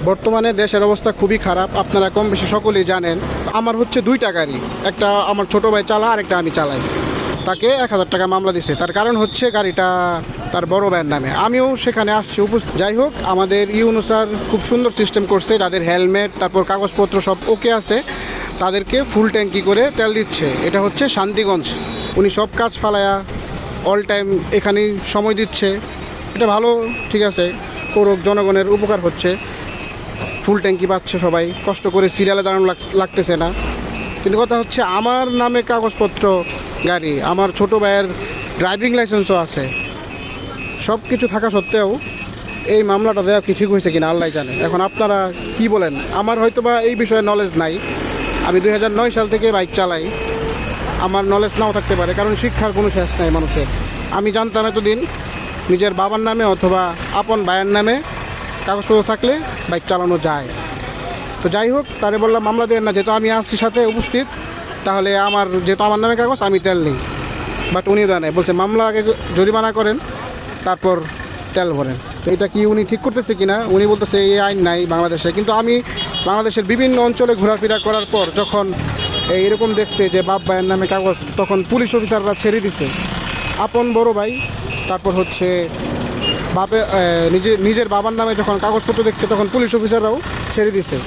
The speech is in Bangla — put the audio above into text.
বর্তমানে দেশের অবস্থা খুবই খারাপ, আপনারা কম বেশি সকলেই জানেন। আমার হচ্ছে দুইটা গাড়ি, একটা আমার ছোটো ভাই চালা আর একটা আমি চালাই। তাকে 1,000 টাকা মামলা দিছে, তার কারণ হচ্ছে গাড়িটা তার বড় ভাইয়ের নামে। আমিও সেখানে আসছি উপস্থিত। যাই হোক, আমাদের ইউনূস স্যার খুব সুন্দর সিস্টেম করছে, যাদের হেলমেট তারপর কাগজপত্র সব ওকে আছে তাদেরকে ফুল ট্যাঙ্কি করে তেল দিচ্ছে। এটা হচ্ছে শান্তিগঞ্জ। উনি সব কাজ ফালায়া অল টাইম এখানেই সময় দিচ্ছে। এটা ভালো, ঠিক আছে, করুক, জনগণের উপকার হচ্ছে। ফুল ট্যাঙ্কি পাচ্ছে সবাই, কষ্ট করে সিরিয়ালে দাঁড়ানো লাগতেছে না। কিন্তু কথা হচ্ছে আমার নামে কাগজপত্র গাড়ি, আমার ছোটো ভাইয়ের ড্রাইভিং লাইসেন্সও আছে, সব কিছু থাকা সত্ত্বেও এই মামলাটা দেওয়া কি ঠিক হয়েছে কিনা আল্লাহ জানে। এখন আপনারা কি বলেন? আমার হয়তো বা এই বিষয়ে নলেজ নাই, আমি 2009 সাল থেকে বাইক চালাই, আমার নলেজ নাও থাকতে পারে, কারণ শিক্ষার কোনো শেষ নাই মানুষের। আমি জানতাম এতদিন নিজের বাবার নামে অথবা আপন ভাইয়ের নামে কাগজপত্র থাকলে বাইক চালানো যায়। তো যাই হোক, তারে বললাম মামলা দেন না, যেহেতু আমি আসছি সাথে উপস্থিত, তাহলে আমার যেহেতু আমার নামে কাগজ আমি তেল নিই। বাট উনি দেয় নাই, বলছে মামলা আগে জরিমানা করেন তারপর তেল ভরেন। তো এটা কি উনি ঠিক করতেছে কিনা? উনি বলতেছে এই আইন নাই বাংলাদেশে, কিন্তু আমি বাংলাদেশের বিভিন্ন অঞ্চলে ঘোরাফেরা করার পর যখন এরকম দেখছে যে বাপ ভাইয়ের নামে কাগজ, তখন পুলিশ অফিসাররা ছেড়ে দিছে। আপন বড় ভাই, তারপর হচ্ছে নিজের বাবার নামে যখন কাগজপত্র দেখছে তখন পুলিশ অফিসাররাও ছেড়ে দিছে।